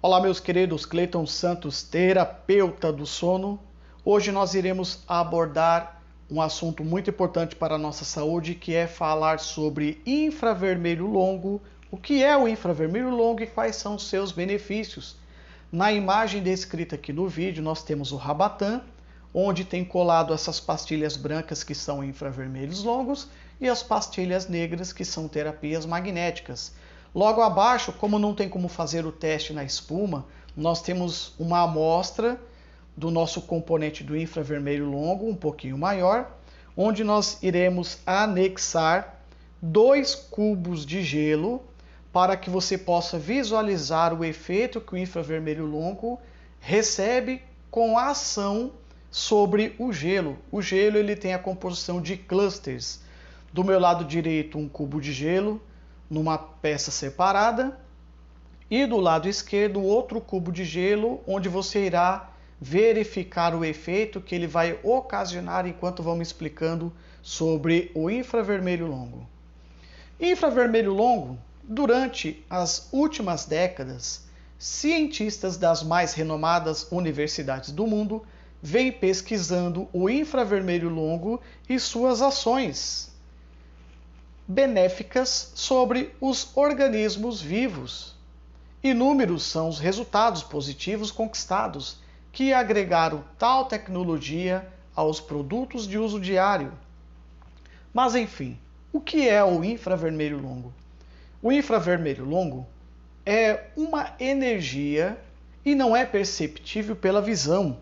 Olá, meus queridos, Cleiton Santos, terapeuta do sono. Hoje nós iremos abordar um assunto muito importante para a nossa saúde, que é falar sobre infravermelho longo, o que é o infravermelho longo e quais são os seus benefícios. Na imagem descrita aqui no vídeo, nós temos o Rabatan, onde tem colado essas pastilhas brancas que são infravermelhos longos e as pastilhas negras que são terapias magnéticas. Logo abaixo, como não tem como fazer o teste na espuma, nós temos uma amostra do nosso componente do infravermelho longo, um pouquinho maior, onde nós iremos anexar 2 cubos de gelo para que você possa visualizar o efeito que o infravermelho longo recebe com a ação sobre o gelo. O gelo ele tem a composição de clusters. Do meu lado direito, um cubo de gelo numa peça separada, e do lado esquerdo outro cubo de gelo, onde você irá verificar o efeito que ele vai ocasionar enquanto vamos explicando sobre o infravermelho longo. Infravermelho longo, durante as últimas décadas, cientistas das mais renomadas universidades do mundo vêm pesquisando o infravermelho longo e suas ações benéficas sobre os organismos vivos. Inúmeros são os resultados positivos conquistados que agregaram tal tecnologia aos produtos de uso diário. Mas enfim, o que é o infravermelho longo? O infravermelho longo é uma energia e não é perceptível pela visão,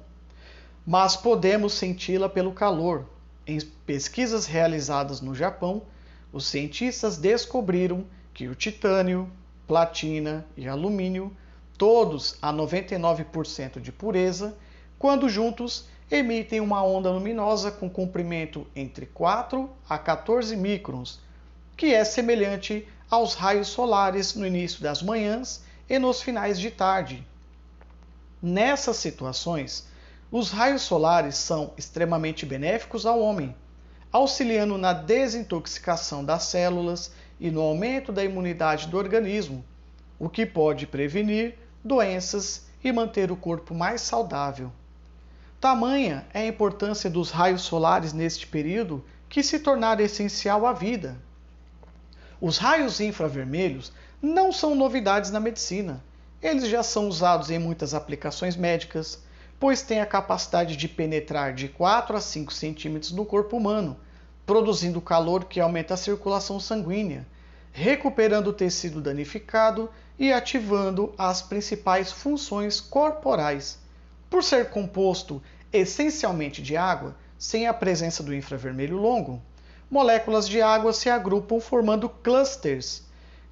mas podemos senti-la pelo calor. Em pesquisas realizadas no Japão, os cientistas descobriram que o titânio, platina e alumínio, todos a 99% de pureza, quando juntos emitem uma onda luminosa com comprimento entre 4 a 14 microns, que é semelhante aos raios solares no início das manhãs e nos finais de tarde. Nessas situações, os raios solares são extremamente benéficos ao homem, auxiliando na desintoxicação das células e no aumento da imunidade do organismo, o que pode prevenir doenças e manter o corpo mais saudável. Tamanha é a importância dos raios solares neste período que se tornaram essencial à vida. Os raios infravermelhos não são novidades na medicina. Eles já são usados em muitas aplicações médicas, pois têm a capacidade de penetrar de 4 a 5 centímetros no corpo humano, produzindo calor que aumenta a circulação sanguínea, recuperando o tecido danificado e ativando as principais funções corporais. Por ser composto essencialmente de água, sem a presença do infravermelho longo, moléculas de água se agrupam formando clusters,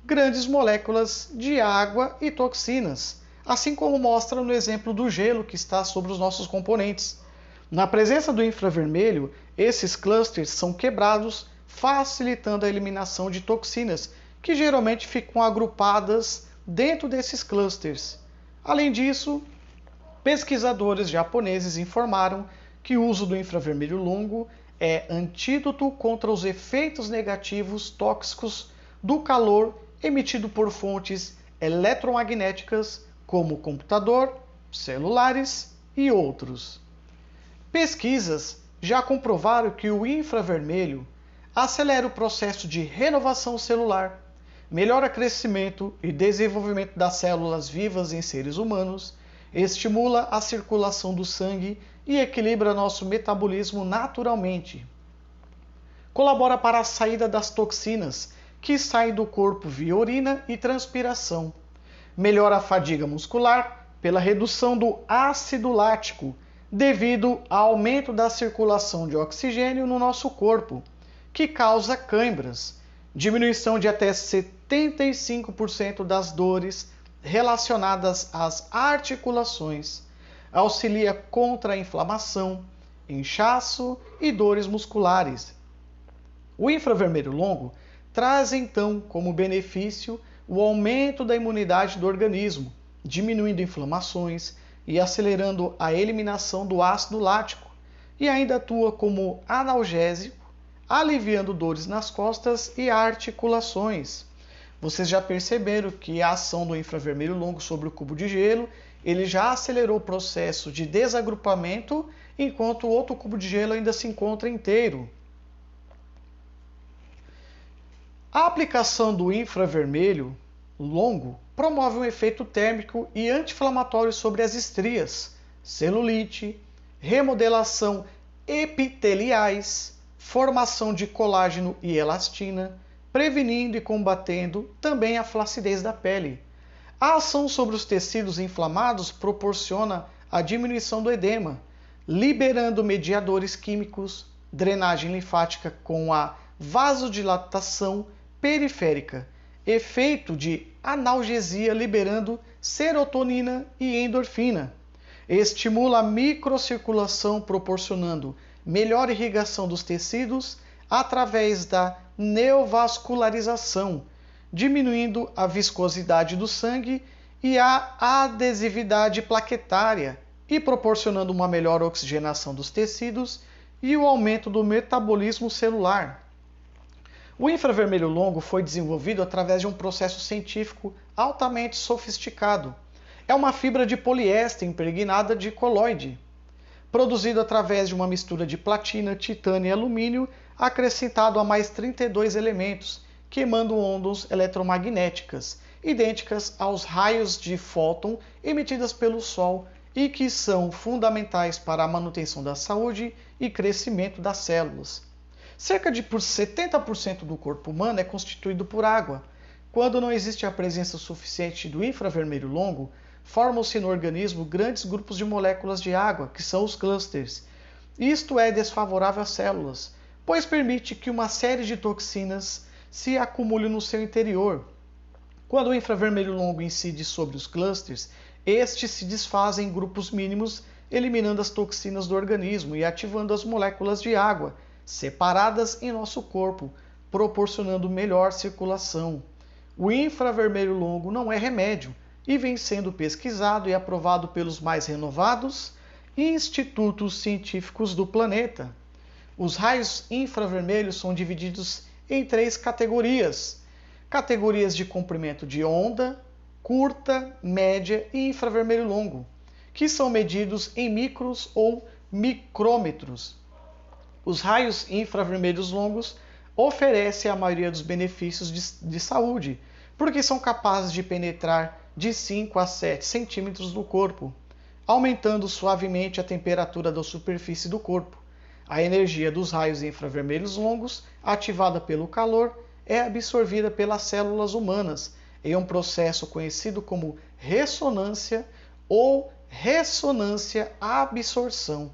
grandes moléculas de água e toxinas, assim como mostra no exemplo do gelo que está sobre os nossos componentes. Na presença do infravermelho, esses clusters são quebrados, facilitando a eliminação de toxinas, que geralmente ficam agrupadas dentro desses clusters. Além disso, pesquisadores japoneses informaram que o uso do infravermelho longo é antídoto contra os efeitos negativos tóxicos do calor emitido por fontes eletromagnéticas como computador, celulares e outros. Pesquisas já comprovaram que o infravermelho acelera o processo de renovação celular, melhora o crescimento e desenvolvimento das células vivas em seres humanos, estimula a circulação do sangue e equilibra nosso metabolismo naturalmente. Colabora para a saída das toxinas que saem do corpo via urina e transpiração. Melhora a fadiga muscular pela redução do ácido lático, devido ao aumento da circulação de oxigênio no nosso corpo, que causa câimbras, diminuição de até 75% das dores relacionadas às articulações, auxilia contra a inflamação, inchaço e dores musculares. O infravermelho longo traz então como benefício o aumento da imunidade do organismo, diminuindo inflamações e acelerando a eliminação do ácido lático, e ainda atua como analgésico, aliviando dores nas costas e articulações. Vocês já perceberam que a ação do infravermelho longo sobre o cubo de gelo, ele já acelerou o processo de desagrupamento, enquanto o outro cubo de gelo ainda se encontra inteiro. A aplicação do infravermelho longo promove um efeito térmico e anti-inflamatório sobre as estrias, celulite, remodelação epiteliais, formação de colágeno e elastina, prevenindo e combatendo também a flacidez da pele. A ação sobre os tecidos inflamados proporciona a diminuição do edema, liberando mediadores químicos, drenagem linfática com a vasodilatação periférica, efeito de analgesia liberando serotonina e endorfina. Estimula a microcirculação proporcionando melhor irrigação dos tecidos através da neovascularização, diminuindo a viscosidade do sangue e a adesividade plaquetária e proporcionando uma melhor oxigenação dos tecidos e o aumento do metabolismo celular. O infravermelho longo foi desenvolvido através de um processo científico altamente sofisticado. É uma fibra de poliéster impregnada de coloide, produzido através de uma mistura de platina, titânio e alumínio, acrescentado a mais 32 elementos, que emanam ondas eletromagnéticas, idênticas aos raios de fóton emitidas pelo Sol e que são fundamentais para a manutenção da saúde e crescimento das células. Cerca de 70% do corpo humano é constituído por água. Quando não existe a presença suficiente do infravermelho longo, formam-se no organismo grandes grupos de moléculas de água, que são os clusters. Isto é desfavorável às células, pois permite que uma série de toxinas se acumule no seu interior. Quando o infravermelho longo incide sobre os clusters, estes se desfazem em grupos mínimos, eliminando as toxinas do organismo e ativando as moléculas de água, separadas em nosso corpo, proporcionando melhor circulação. O infravermelho longo não é remédio e vem sendo pesquisado e aprovado pelos mais renovados institutos científicos do planeta. Os raios infravermelhos são divididos em 3 categorias. Categorias de comprimento de onda, curta, média e infravermelho longo, que são medidos em micros ou micrômetros. Os raios infravermelhos longos oferecem a maioria dos benefícios de saúde, porque são capazes de penetrar de 5 a 7 centímetros no corpo, aumentando suavemente a temperatura da superfície do corpo. A energia dos raios infravermelhos longos, ativada pelo calor, é absorvida pelas células humanas em um processo conhecido como ressonância ou ressonância-absorção.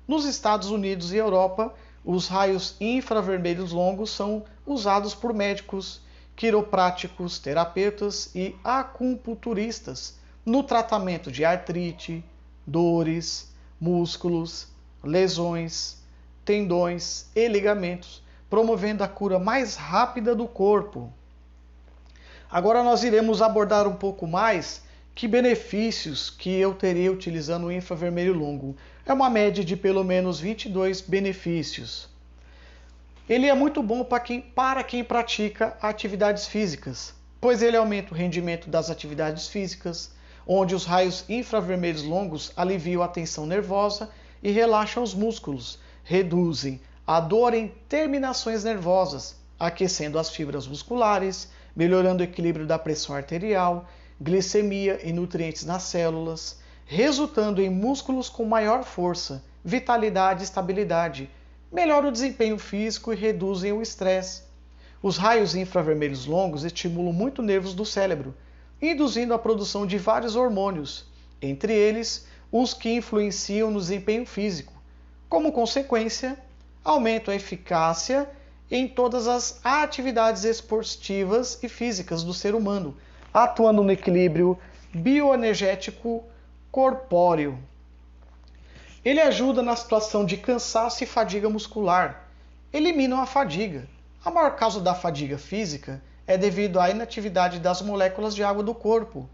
Nos Estados Unidos e Europa, os raios infravermelhos longos são usados por médicos, quiropráticos, terapeutas e acupunturistas no tratamento de artrite, dores, músculos, lesões, tendões e ligamentos, promovendo a cura mais rápida do corpo. Agora nós iremos abordar um pouco mais que benefícios que eu teria utilizando o infravermelho longo. É uma média de pelo menos 22 benefícios. Ele é muito bom para quem pratica atividades físicas, pois ele aumenta o rendimento das atividades físicas, onde os raios infravermelhos longos aliviam a tensão nervosa e relaxam os músculos, reduzem a dor em terminações nervosas, aquecendo as fibras musculares, melhorando o equilíbrio da pressão arterial, glicemia e nutrientes nas células, resultando em músculos com maior força, vitalidade e estabilidade, melhora o desempenho físico e reduzem o estresse. Os raios infravermelhos longos estimulam muito nervos do cérebro, induzindo a produção de vários hormônios, entre eles os que influenciam no desempenho físico. Como consequência, aumentam a eficácia em todas as atividades esportivas e físicas do ser humano, atuando no equilíbrio bioenergético corpóreo. Ele ajuda na situação de cansaço e fadiga muscular. Eliminam a fadiga. A maior causa da fadiga física é devido à inatividade das moléculas de água do corpo.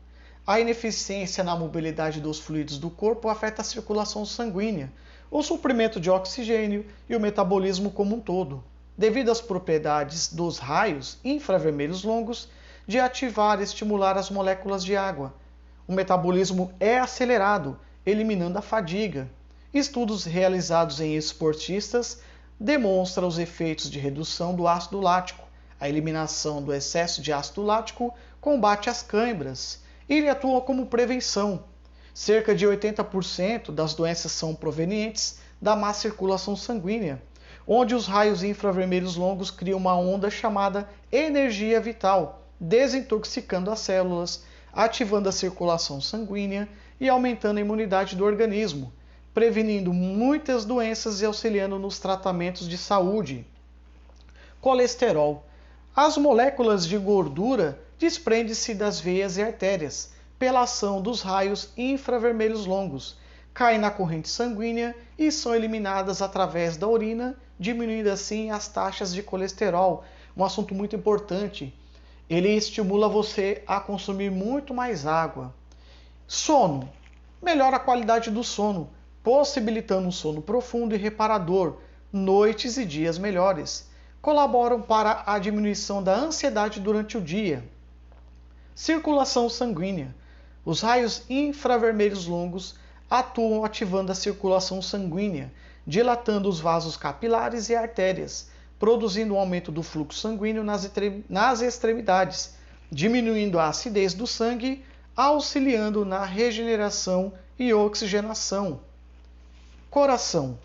A ineficiência na mobilidade dos fluidos do corpo afeta a circulação sanguínea, o suprimento de oxigênio e o metabolismo como um todo. Devido às propriedades dos raios infravermelhos longos, de ativar e estimular as moléculas de água. O metabolismo é acelerado, eliminando a fadiga. Estudos realizados em esportistas demonstram os efeitos de redução do ácido lático. A eliminação do excesso de ácido lático combate as câimbras e ele atua como prevenção. Cerca de 80% das doenças são provenientes da má circulação sanguínea, onde os raios infravermelhos longos criam uma onda chamada energia vital, desintoxicando as células, ativando a circulação sanguínea e aumentando a imunidade do organismo, prevenindo muitas doenças e auxiliando nos tratamentos de saúde. Colesterol. As moléculas de gordura desprendem-se das veias e artérias pela ação dos raios infravermelhos longos, caem na corrente sanguínea e são eliminadas através da urina, diminuindo assim as taxas de colesterol. Um assunto muito importante. Ele estimula você a consumir muito mais água. Sono. Melhora a qualidade do sono, possibilitando um sono profundo e reparador, noites e dias melhores. Colaboram para a diminuição da ansiedade durante o dia. Circulação sanguínea. Os raios infravermelhos longos atuam ativando a circulação sanguínea, dilatando os vasos capilares e artérias, produzindo um aumento do fluxo sanguíneo nas extremidades, diminuindo a acidez do sangue, auxiliando na regeneração e oxigenação. Coração.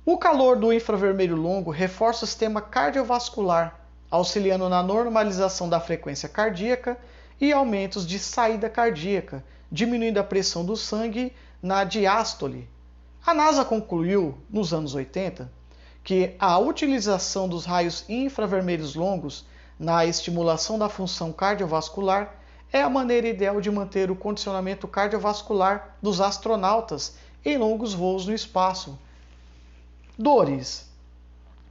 O calor do infravermelho longo reforça o sistema cardiovascular, auxiliando na normalização da frequência cardíaca e aumentos de saída cardíaca, diminuindo a pressão do sangue na diástole. A NASA concluiu, nos anos 80, que a utilização dos raios infravermelhos longos na estimulação da função cardiovascular é a maneira ideal de manter o condicionamento cardiovascular dos astronautas em longos voos no espaço. Dores.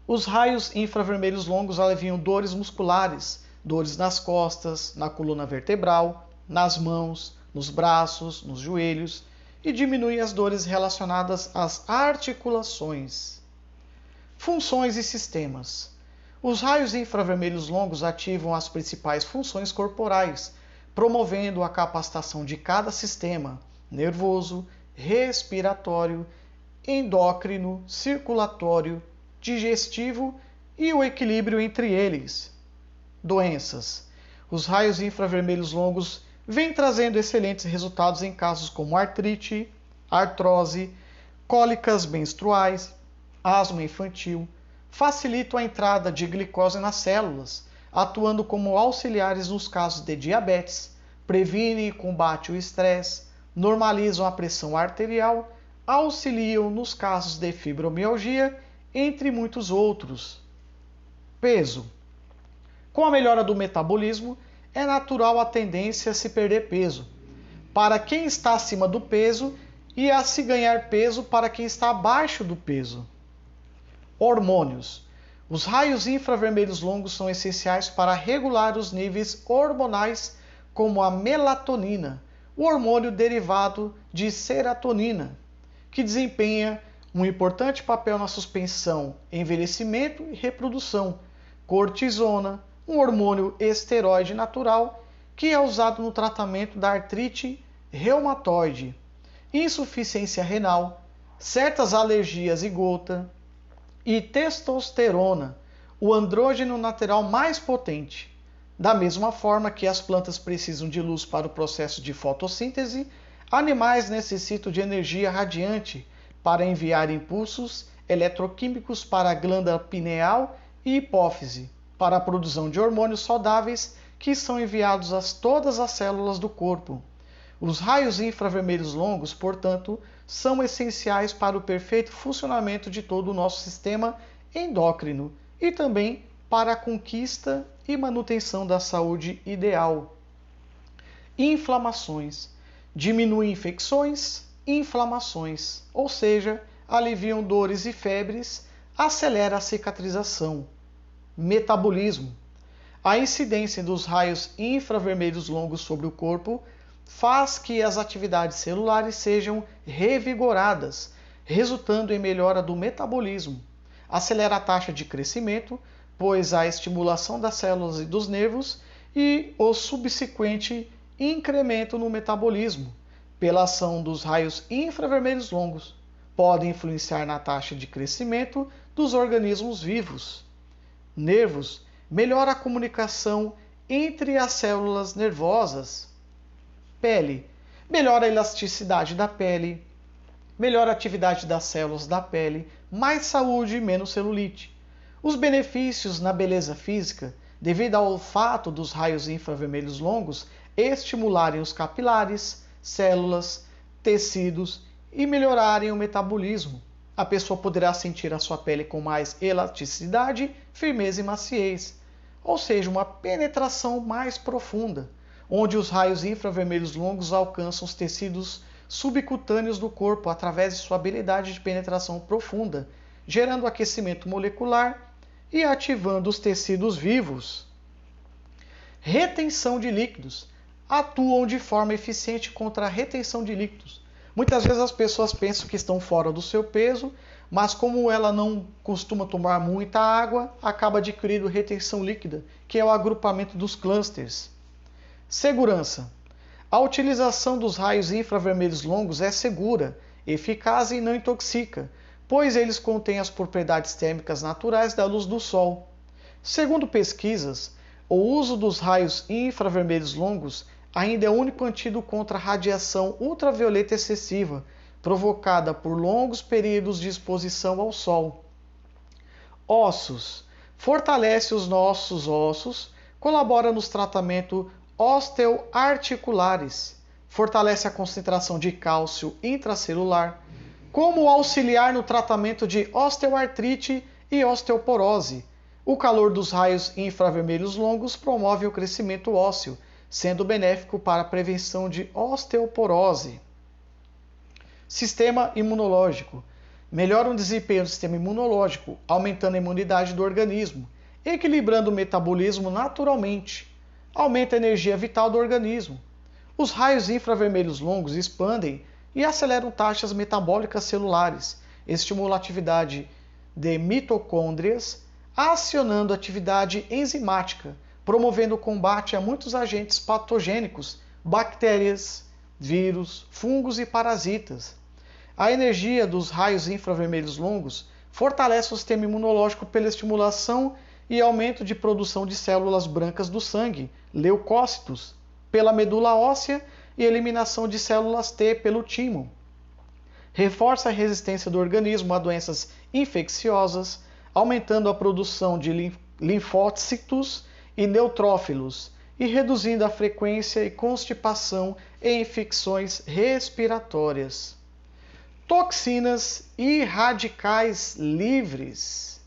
Os raios infravermelhos longos aliviam dores musculares, dores nas costas, na coluna vertebral, nas mãos, nos braços, nos joelhos e diminuem as dores relacionadas às articulações. Funções e sistemas. Os raios infravermelhos longos ativam as principais funções corporais, promovendo a capacitação de cada sistema nervoso, respiratório, endócrino, circulatório, digestivo e o equilíbrio entre eles. Doenças. Os raios infravermelhos longos vêm trazendo excelentes resultados em casos como artrite, artrose, cólicas menstruais, asma infantil, facilitam a entrada de glicose nas células, atuando como auxiliares nos casos de diabetes, previnem e combatem o estresse, normalizam a pressão arterial, auxiliam nos casos de fibromialgia, entre muitos outros. Peso. Com a melhora do metabolismo, é natural a tendência a se perder peso para quem está acima do peso e a se ganhar peso para quem está abaixo do peso. Hormônios. Os raios infravermelhos longos são essenciais para regular os níveis hormonais, como a melatonina, o hormônio derivado de serotonina, que desempenha um importante papel na suspensão, envelhecimento e reprodução. Cortisona, um hormônio esteroide natural que é usado no tratamento da artrite reumatoide, insuficiência renal, certas alergias e gota, e testosterona, o andrógeno natural mais potente. Da mesma forma que as plantas precisam de luz para o processo de fotossíntese, animais necessitam de energia radiante para enviar impulsos eletroquímicos para a glândula pineal e hipófise, para a produção de hormônios saudáveis que são enviados a todas as células do corpo. Os raios infravermelhos longos, portanto, são essenciais para o perfeito funcionamento de todo o nosso sistema endócrino e também para a conquista e manutenção da saúde ideal. Inflamações. Diminuem infecções e inflamações, ou seja, aliviam dores e febres, acelera a cicatrização. Metabolismo. A incidência dos raios infravermelhos longos sobre o corpo faz que as atividades celulares sejam revigoradas, resultando em melhora do metabolismo. Acelera a taxa de crescimento, pois a estimulação das células e dos nervos e o subsequente incremento no metabolismo, pela ação dos raios infravermelhos longos, podem influenciar na taxa de crescimento dos organismos vivos. Nervos melhora a comunicação entre as células nervosas. Pele melhora a elasticidade da pele, melhora a atividade das células da pele, mais saúde e menos celulite. Os benefícios na beleza física, devido ao fato dos raios infravermelhos longos estimularem os capilares, células, tecidos e melhorarem o metabolismo. A pessoa poderá sentir a sua pele com mais elasticidade, firmeza e maciez, ou seja, uma penetração mais profunda, onde os raios infravermelhos longos alcançam os tecidos subcutâneos do corpo através de sua habilidade de penetração profunda, gerando aquecimento molecular e ativando os tecidos vivos. Retenção de líquidos. Atuam de forma eficiente contra a retenção de líquidos. Muitas vezes as pessoas pensam que estão fora do seu peso, mas como ela não costuma tomar muita água, acaba adquirindo retenção líquida, que é o agrupamento dos clusters. Segurança. A utilização dos raios infravermelhos longos é segura, eficaz e não intoxica, pois eles contêm as propriedades térmicas naturais da luz do sol. Segundo pesquisas, o uso dos raios infravermelhos longos ainda é o único antídoto contra a radiação ultravioleta excessiva, provocada por longos períodos de exposição ao sol. Ossos. Fortalece os nossos ossos, colabora nos tratamentos osteoarticulares, fortalece a concentração de cálcio intracelular, como auxiliar no tratamento de osteoartrite e osteoporose. O calor dos raios infravermelhos longos promove o crescimento ósseo, sendo benéfico para a prevenção de osteoporose. Sistema imunológico. Melhora o desempenho do sistema imunológico, aumentando a imunidade do organismo, equilibrando o metabolismo naturalmente. Aumenta a energia vital do organismo. Os raios infravermelhos longos expandem e aceleram taxas metabólicas celulares, estimulam a atividade de mitocôndrias, acionando a atividade enzimática, promovendo o combate a muitos agentes patogênicos, bactérias, vírus, fungos e parasitas. A energia dos raios infravermelhos longos fortalece o sistema imunológico pela estimulação e aumento de produção de células brancas do sangue, leucócitos, pela medula óssea e eliminação de células T pelo timo. Reforça a resistência do organismo a doenças infecciosas, aumentando a produção de linfócitos e neutrófilos e reduzindo a frequência e constipação em infecções respiratórias. Toxinas e radicais livres.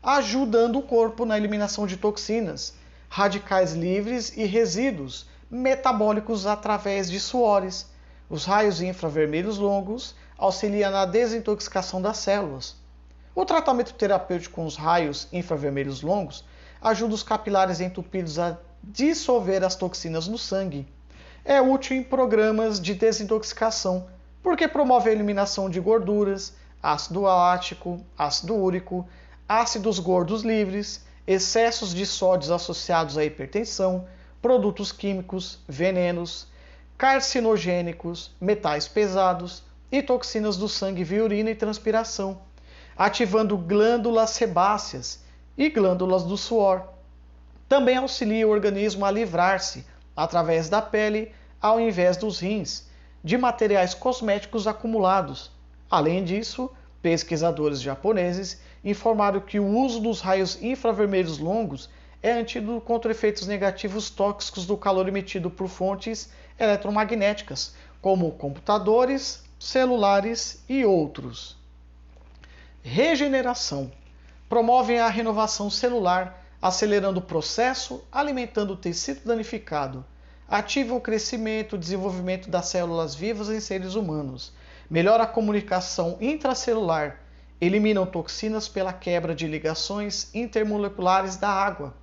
Ajudando o corpo na eliminação de toxinas, radicais livres e resíduos metabólicos através de suores. Os raios infravermelhos longos auxiliam na desintoxicação das células. O tratamento terapêutico com os raios infravermelhos longos ajuda os capilares entupidos a dissolver as toxinas no sangue. É útil em programas de desintoxicação, porque promove a eliminação de gorduras, ácido lático, ácido úrico, ácidos gordos livres, excessos de sódios associados à hipertensão, produtos químicos, venenos, carcinogênicos, metais pesados e toxinas do sangue via urina e transpiração, ativando glândulas sebáceas e glândulas do suor. Também auxilia o organismo a livrar-se, através da pele, ao invés dos rins, de materiais cosméticos acumulados. Além disso, pesquisadores japoneses informaram que o uso dos raios infravermelhos longos é antídoto contra efeitos negativos tóxicos do calor emitido por fontes eletromagnéticas, como computadores, celulares e outros. Regeneração. Promovem a renovação celular, acelerando o processo, alimentando o tecido danificado. Ativam o crescimento e desenvolvimento das células vivas em seres humanos. Melhora a comunicação intracelular. Eliminam toxinas pela quebra de ligações intermoleculares da água.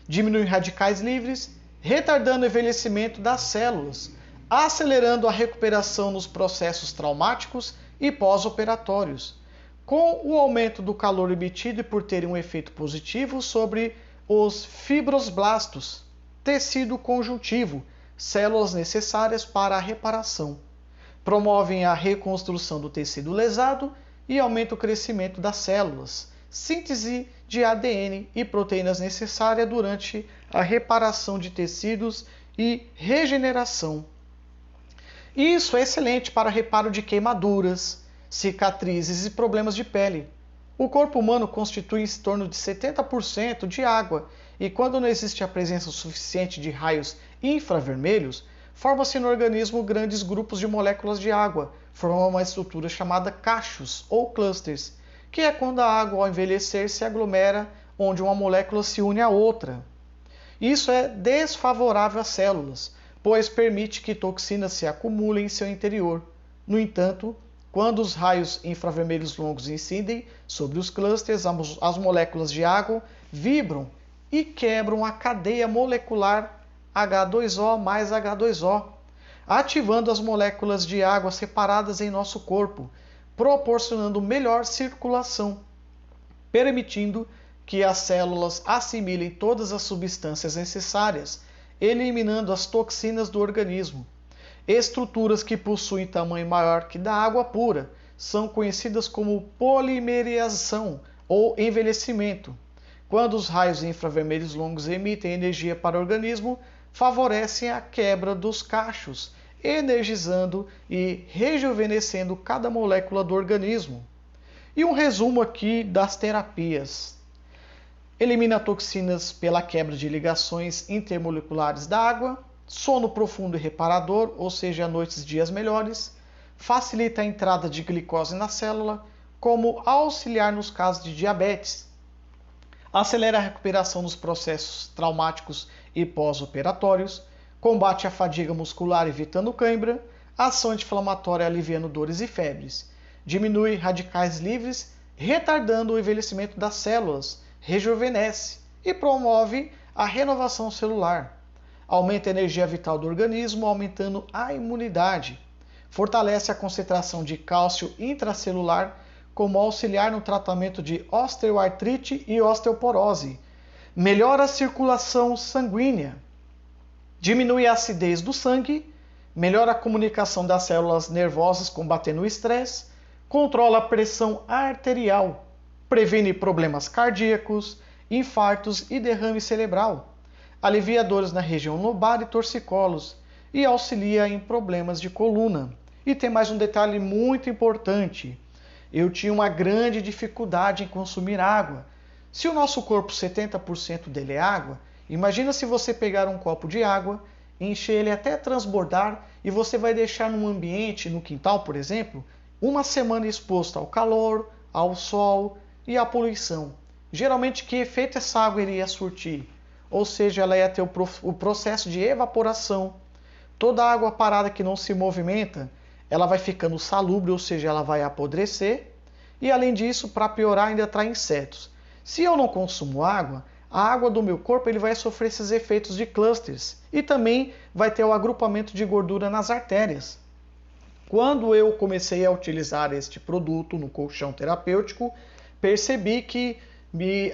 Diminuem radicais livres, retardando o envelhecimento das células, acelerando a recuperação nos processos traumáticos e pós-operatórios, com o aumento do calor emitido e por terem um efeito positivo sobre os fibroblastos, tecido conjuntivo, células necessárias para a reparação. Promovem a reconstrução do tecido lesado e aumenta o crescimento das células, síntese de ADN e proteínas necessárias durante a reparação de tecidos e regeneração. Isso é excelente para reparo de queimaduras, cicatrizes e problemas de pele. O corpo humano constitui em torno de 70% de água e quando não existe a presença suficiente de raios infravermelhos, forma-se no organismo grandes grupos de moléculas de água, formando uma estrutura chamada cachos ou clusters, que é quando a água, ao envelhecer, se aglomera onde uma molécula se une à outra. Isso é desfavorável às células, pois permite que toxinas se acumulem em seu interior. No entanto, quando os raios infravermelhos longos incidem sobre os clusters, as moléculas de água vibram e quebram a cadeia molecular H2O mais H2O, ativando as moléculas de água separadas em nosso corpo, proporcionando melhor circulação, permitindo que as células assimilem todas as substâncias necessárias, eliminando as toxinas do organismo. Estruturas que possuem tamanho maior que da água pura são conhecidas como polimerização ou envelhecimento. Quando os raios infravermelhos longos emitem energia para o organismo, favorecem a quebra dos cachos, energizando e rejuvenescendo cada molécula do organismo. E um resumo aqui das terapias. Elimina toxinas pela quebra de ligações intermoleculares da água, sono profundo e reparador, ou seja, noites e dias melhores, facilita a entrada de glicose na célula, como auxiliar nos casos de diabetes, acelera a recuperação nos processos traumáticos e pós-operatórios, combate a fadiga muscular evitando cãibra, ação anti-inflamatória aliviando dores e febres, diminui radicais livres, retardando o envelhecimento das células, rejuvenesce e promove a renovação celular. Aumenta a energia vital do organismo, aumentando a imunidade. Fortalece a concentração de cálcio intracelular, como auxiliar no tratamento de osteoartrite e osteoporose. Melhora a circulação sanguínea. Diminui a acidez do sangue. Melhora a comunicação das células nervosas, combatendo o estresse. Controla a pressão arterial. Previne problemas cardíacos, infartos e derrame cerebral. Alivia dores na região lombar e torcicolos e auxilia em problemas de coluna. E tem mais um detalhe muito importante. Eu tinha uma grande dificuldade em consumir água. Se o nosso corpo, 70% dele é água, imagina se você pegar um copo de água, encher ele até transbordar e você vai deixar num ambiente, no quintal, por exemplo, uma semana exposto ao calor, ao sol e à poluição. Geralmente, que efeito essa água iria surtir? Ou seja, ela ia ter o processo de evaporação. Toda água parada que não se movimenta, ela vai ficando salubre, ou seja, ela vai apodrecer. E além disso, para piorar, ainda atrai insetos. Se eu não consumo água, a água do meu corpo ele vai sofrer esses efeitos de clusters. E também vai ter o agrupamento de gordura nas artérias. Quando eu comecei a utilizar este produto no colchão terapêutico, percebi que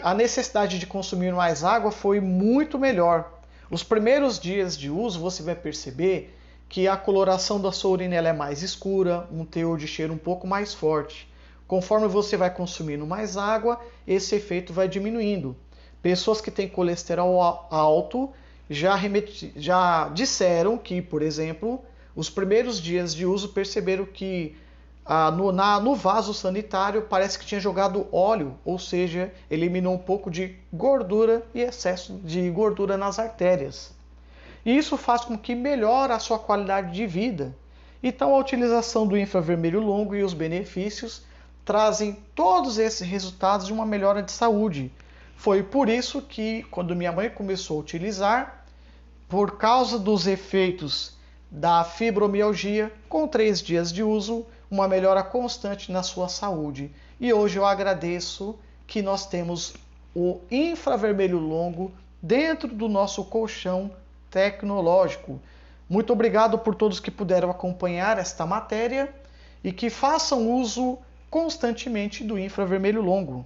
a necessidade de consumir mais água foi muito melhor. Os primeiros dias de uso você vai perceber que a coloração da sua urina ela é mais escura, um teor de cheiro um pouco mais forte. Conforme você vai consumindo mais água, esse efeito vai diminuindo. Pessoas que têm colesterol alto já disseram que, por exemplo, os primeiros dias de uso perceberam que no vaso sanitário parece que tinha jogado óleo, ou seja, eliminou um pouco de gordura e excesso de gordura nas artérias. E isso faz com que melhore a sua qualidade de vida. Então a utilização do infravermelho longo e os benefícios trazem todos esses resultados de uma melhora de saúde. Foi por isso que, quando minha mãe começou a utilizar, por causa dos efeitos da fibromialgia, com 3 dias de uso, uma melhora constante na sua saúde. E hoje eu agradeço que nós temos o infravermelho longo dentro do nosso colchão tecnológico. Muito obrigado por todos que puderam acompanhar esta matéria e que façam uso constantemente do infravermelho longo.